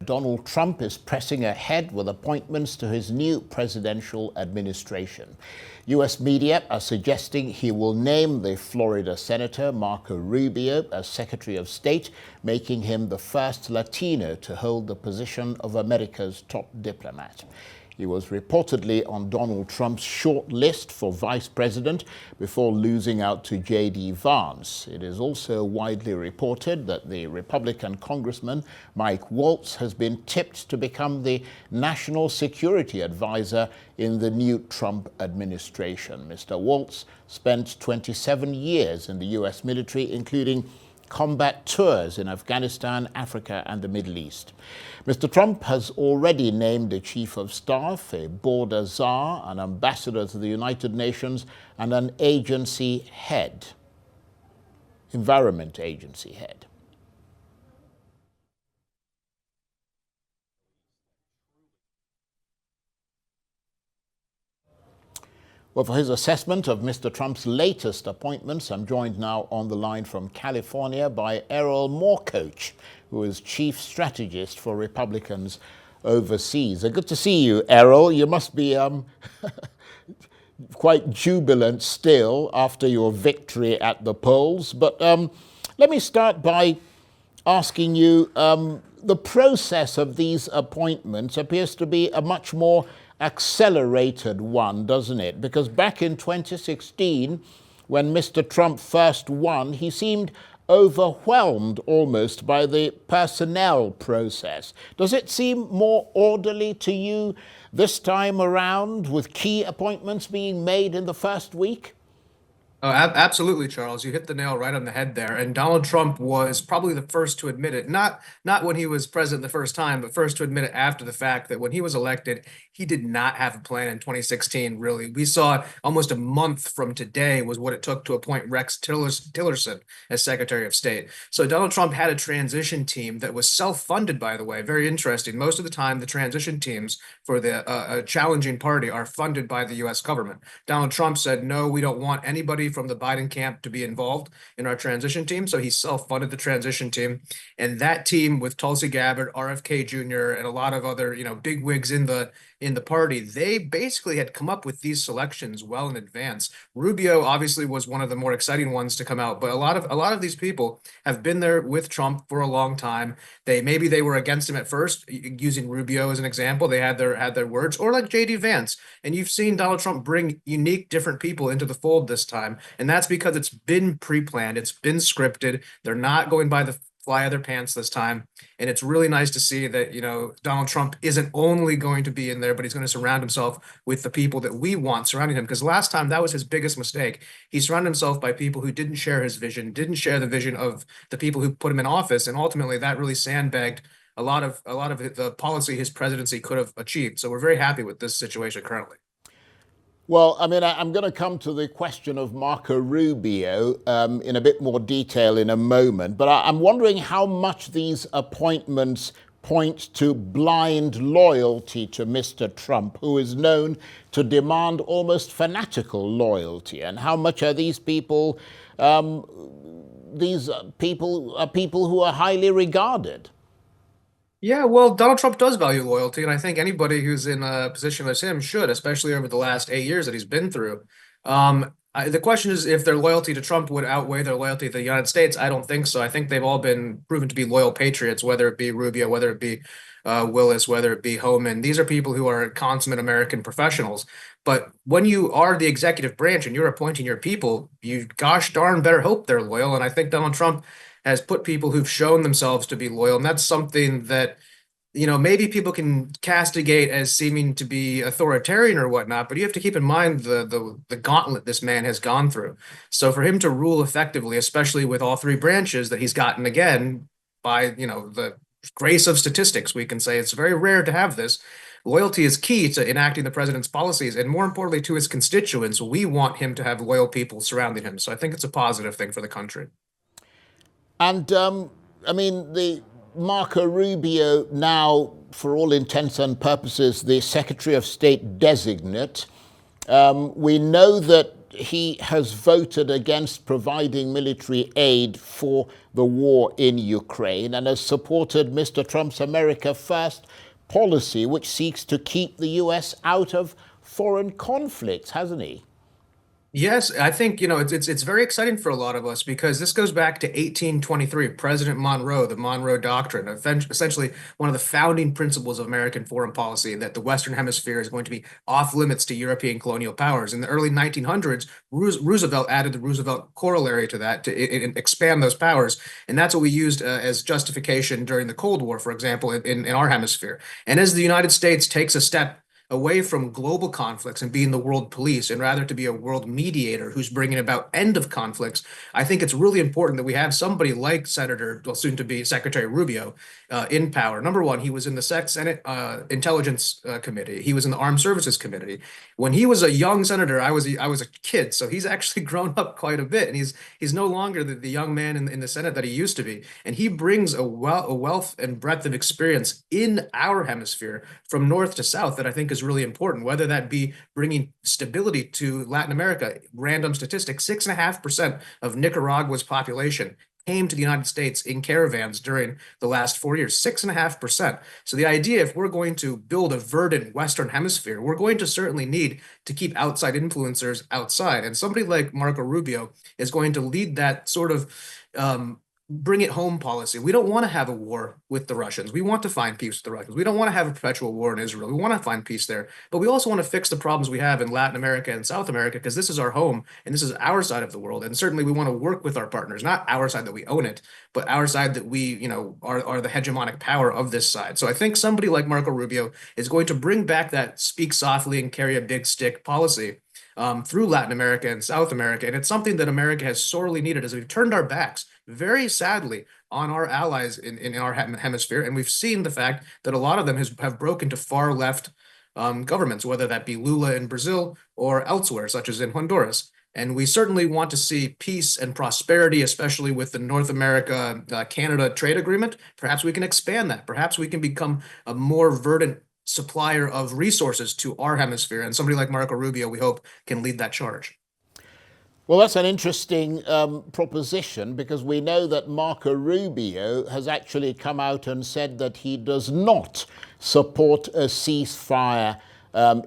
Donald Trump is pressing ahead with appointments to his new presidential administration. U.S. media are suggesting he will name the Florida Senator Marco Rubio as Secretary of State, making him the first Latino to hold the position of America's top diplomat. He was reportedly on Donald Trump's short list for vice president before losing out to J.D. Vance. It is also widely reported that the Republican Congressman Mike Waltz has been tipped to become the national security advisor in the new Trump administration. Mr. Waltz spent 27 years in the U.S. military, including combat tours in Afghanistan, Africa, and the Middle East. Mr. Trump has already named a chief of staff, a border czar, an ambassador to the United Nations, and an agency head, environment agency head. Well, for his assessment of Mr. Trump's latest appointments, I'm joined now on the line from California by Morkoc, who is chief strategist for Republicans overseas. Good to see you, Errol. You must be quite jubilant still after your victory at the polls. But let me start by asking you, the process of these appointments appears to be a much more accelerated one, doesn't it? Because back in 2016, when Mr. Trump first won, he seemed overwhelmed almost by the personnel process. Does it seem more orderly to you this time around, with key appointments being made in the first week? Oh, absolutely, Charles. You hit the nail right on the head there. And Donald Trump was probably the first to admit it, not when he was president the first time, but first to admit it after the fact, that when he was elected, he did not have a plan in 2016, really. We saw almost a month from today was what it took to appoint Rex Tillerson as Secretary of State. So Donald Trump had a transition team that was self-funded, by the way. Very interesting. Most of the time, the transition teams for the challenging party are funded by the U.S. government. Donald Trump said, no, we don't want anybody from the Biden camp to be involved in our transition team. So he self-funded the transition team. And that team, with Tulsi Gabbard, RFK Jr., and a lot of other, big wigs in the party, they basically had come up with these selections well in advance. Rubio obviously was one of the more exciting ones to come out, but a lot of these people have been there with Trump for a long time. Maybe they were against him at first, using Rubio as an example. They had their words, or like J.D. Vance. And you've seen Donald Trump bring unique, different people into the fold this time. And that's because it's been pre-planned, it's been scripted. They're not going by the fly of their pants this time. And it's really nice to see that, Donald Trump isn't only going to be in there, but he's going to surround himself with the people that we want surrounding him. Because last time, that was his biggest mistake. He surrounded himself by people who didn't share his vision, didn't share the vision of the people who put him in office. And ultimately, that really sandbagged a lot of the policy his presidency could have achieved. So we're very happy with this situation currently. Well, I mean, I'm going to come to the question of Marco Rubio in a bit more detail in a moment, but I'm wondering how much these appointments point to blind loyalty to Mr. Trump, who is known to demand almost fanatical loyalty, and how much are these people who are highly regarded? Yeah, well, Donald Trump does value loyalty, and I think anybody who's in a position as him should, especially over the last 8 years that he's been through. The question is if their loyalty to Trump would outweigh their loyalty to the United States. I don't think so. I think they've all been proven to be loyal patriots, whether it be Rubio, whether it be Willis, whether it be Homan. These are people who are consummate American professionals. But when you are the executive branch and you're appointing your people, you gosh darn better hope they're loyal. And I think Donald Trump has put people who've shown themselves to be loyal. And that's something that, maybe people can castigate as seeming to be authoritarian or whatnot, but you have to keep in mind the gauntlet this man has gone through. So for him to rule effectively, especially with all three branches that he's gotten again by, the grace of statistics, we can say it's very rare to have this. Loyalty is key to enacting the president's policies, and more importantly to his constituents. We want him to have loyal people surrounding him. So I think it's a positive thing for the country. And the Marco Rubio, now, for all intents and purposes, the Secretary of State designate. We know that he has voted against providing military aid for the war in Ukraine and has supported Mr. Trump's America First policy, which seeks to keep the US out of foreign conflicts, hasn't he? Yes, I think, it's very exciting for a lot of us because this goes back to 1823, President Monroe, the Monroe Doctrine, essentially one of the founding principles of American foreign policy, that the Western Hemisphere is going to be off limits to European colonial powers. In the early 1900s, Roosevelt added the Roosevelt corollary to that to expand those powers, and that's what we used as justification during the Cold War, for example, in our hemisphere. And as the United States takes a step away from global conflicts and being the world police and rather to be a world mediator who's bringing about end of conflicts, I think it's really important that we have somebody like soon to be Secretary Rubio in power. Number one, he was in the Senate Intelligence Committee. He was in the Armed Services Committee. When he was a young senator, I was a kid, so he's actually grown up quite a bit, and he's no longer the young man in the Senate that he used to be. And he brings a wealth and breadth of experience in our hemisphere from north to south that I think is really important, whether that be bringing stability to Latin America. Random statistic, 6.5% of Nicaragua's population came to the United States in caravans during the last 4 years, 6.5%. So the idea, if we're going to build a verdant Western Hemisphere, we're going to certainly need to keep outside influencers outside. And somebody like Marco Rubio is going to lead that sort of bring it home policy. We don't want to have a war with the Russians. We want to find peace with the Russians. We don't want to have a perpetual war in Israel. We want to find peace there. But we also want to fix the problems we have in Latin America and South America, because this is our home and this is our side of the world. And certainly we want to work with our partners, not our side that we own it, but our side that we, are the hegemonic power of this side. So I think somebody like Marco Rubio is going to bring back that speak softly and carry a big stick policy through Latin America and South America. And it's something that America has sorely needed as we've turned our backs, very sadly, on our allies in our hemisphere. And we've seen the fact that a lot of them have broken to far left governments, whether that be Lula in Brazil or elsewhere, such as in Honduras. And we certainly want to see peace and prosperity, especially with the North America-Canada trade agreement. Perhaps we can expand that. Perhaps we can become a more verdant supplier of resources to our hemisphere. And somebody like Marco Rubio, we hope, can lead that charge. Well, that's an interesting proposition, because we know that Marco Rubio has actually come out and said that he does not support a ceasefire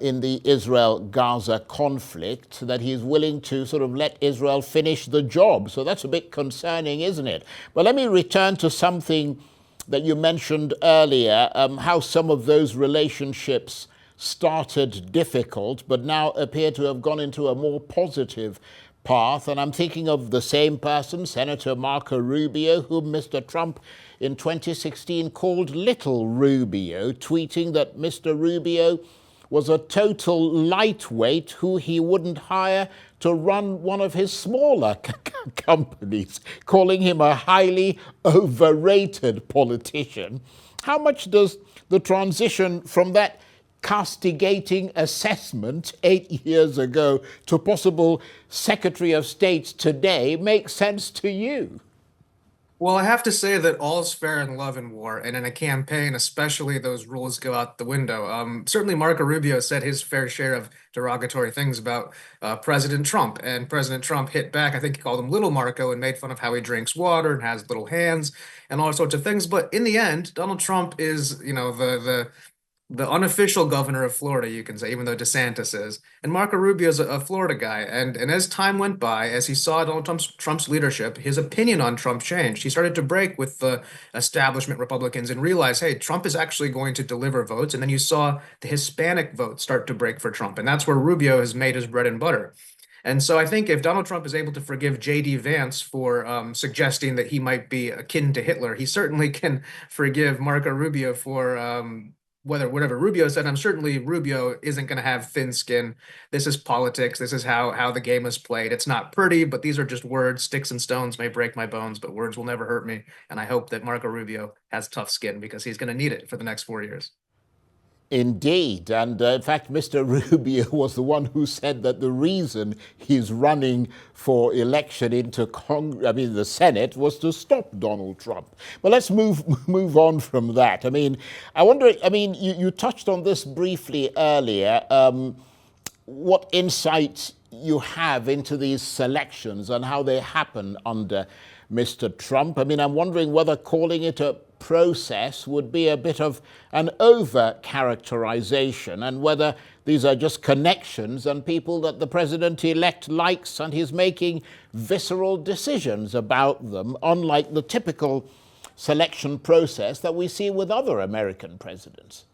in the Israel-Gaza conflict, that he's willing to sort of let Israel finish the job. So that's a bit concerning, isn't it? But let me return to something that you mentioned earlier, how some of those relationships started difficult, but now appear to have gone into a more positive path. And I'm thinking of the same person, Senator Marco Rubio, whom Mr. Trump in 2016 called Little Rubio, tweeting that Mr. Rubio was a total lightweight who he wouldn't hire to run one of his smaller companies, calling him a highly overrated politician. How much does the transition from that castigating assessment 8 years ago to possible Secretary of State today make sense to you? Well, I have to say that all's fair in love and war, and in a campaign, especially, those rules go out the window. Certainly, Marco Rubio said his fair share of derogatory things about President Trump, and President Trump hit back. I think he called him Little Marco and made fun of how he drinks water and has little hands and all sorts of things. But in the end, Donald Trump is, the unofficial governor of Florida, you can say, even though DeSantis is. And Marco Rubio is a Florida guy. And as time went by, as he saw Donald Trump's leadership, his opinion on Trump changed. He started to break with the establishment Republicans and realize, hey, Trump is actually going to deliver votes. And then you saw the Hispanic vote start to break for Trump. And that's where Rubio has made his bread and butter. And so I think if Donald Trump is able to forgive J.D. Vance for suggesting that he might be akin to Hitler, he certainly can forgive Marco Rubio for whatever Rubio said. I'm certainly Rubio isn't going to have thin skin. This is politics. This is how the game is played. It's not pretty, but these are just words. Sticks and stones may break my bones, but words will never hurt me. And I hope that Marco Rubio has tough skin, because he's going to need it for the next 4 years. Indeed. And in fact, Mr. Rubio was the one who said that the reason he's running for election into the Senate was to stop Donald Trump. But let's move on from that. I wonder, you touched on this briefly earlier. what insights you have into these selections and how they happen under Mr. Trump. I mean, I'm wondering whether calling it a process would be a bit of an over-characterization, and whether these are just connections and people that the president-elect likes and he's making visceral decisions about them, unlike the typical selection process that we see with other American presidents.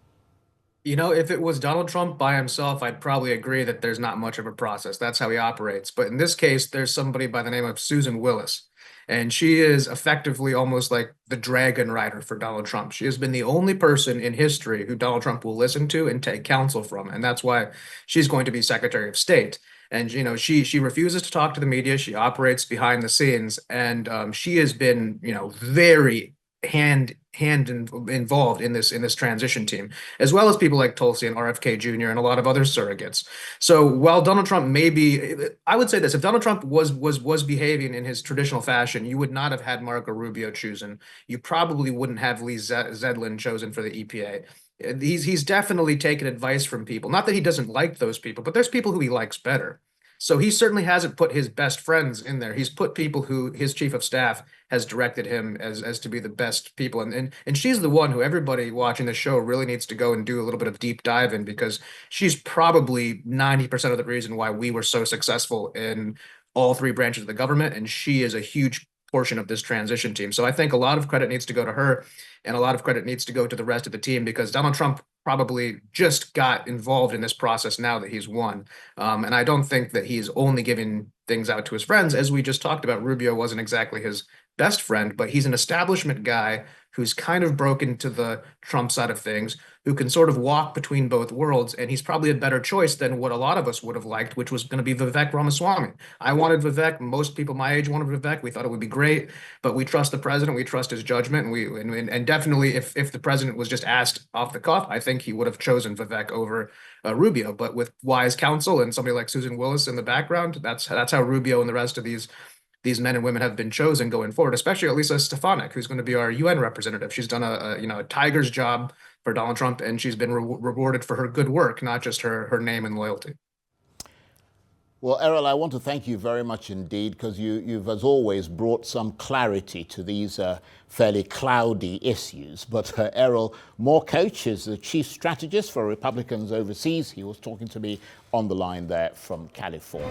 You know, if it was Donald Trump by himself, I'd probably agree that there's not much of a process. That's how he operates. But in this case, there's somebody by the name of Susan Willis. And she is effectively almost like the dragon rider for Donald Trump. She has been the only person in history who Donald Trump will listen to and take counsel from. And that's why she's going to be Secretary of State. And, you know, she refuses to talk to the media. She operates behind the scenes. And she has been, you know, very involved in this transition team, as well as people like Tulsi and RFK Jr. and a lot of other surrogates. So while Donald Trump I would say this, if Donald Trump was behaving in his traditional fashion, you would not have had Marco Rubio chosen. You probably wouldn't have Lee Zeldin chosen for the EPA. He's definitely taken advice from people. Not that he doesn't like those people, but there's people who he likes better. So he certainly hasn't put his best friends in there. He's put people who his chief of staff has directed him as to be the best people. And she's the one who everybody watching the show really needs to go and do a little bit of deep dive in, because she's probably 90% of the reason why we were so successful in all three branches of the government. And she is a huge portion of this transition team. So I think a lot of credit needs to go to her, and a lot of credit needs to go to the rest of the team, because Donald Trump probably just got involved in this process now that he's won. And I don't think that he's only giving things out to his friends. As we just talked about, Rubio wasn't exactly his best friend, but he's an establishment guy who's kind of broken to the Trump side of things, who can sort of walk between both worlds. And he's probably a better choice than what a lot of us would have liked, which was going to be Vivek Ramaswamy. I wanted Vivek. Most people my age wanted Vivek. We thought it would be great, but we trust the president. We trust his judgment. And definitely if the president was just asked off the cuff, I think he would have chosen Vivek over Rubio. But with wise counsel and somebody like Susan Willis in the background, that's how Rubio and the rest of these men and women have been chosen going forward, especially Elisa Stefanik, who's going to be our UN representative. She's done a tiger's job for Donald Trump, and she's been rewarded for her good work, not just her name and loyalty. Well, Errol, I want to thank you very much indeed, because you've, as always, brought some clarity to these fairly cloudy issues. But Errol Morkoc is the chief strategist for Republicans overseas. He was talking to me on the line there from California.